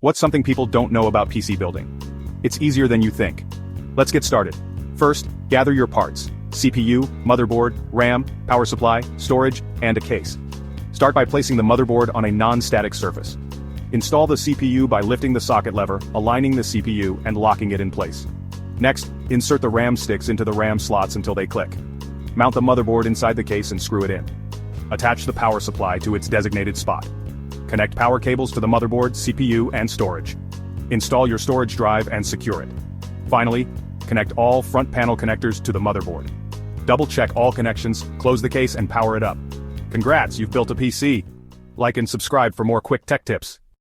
What's something people don't know about PC building? It's easier than you think. Let's get started. First, gather your parts: CPU, motherboard, RAM, power supply, storage, and a case. Start by placing the motherboard on a non-static surface. Install the CPU by lifting the socket lever, aligning the CPU, and locking it in place. Next, insert the RAM sticks into the RAM slots until they click. Mount the motherboard inside the case and screw it in. Attach the power supply to its designated spot. Connect power cables to the motherboard, CPU, and storage. Install your storage drive and secure it. Finally, connect all front panel connectors to the motherboard. Double-check all connections, close the case, and power it up. Congrats, you've built a PC. Like and subscribe for more quick tech tips.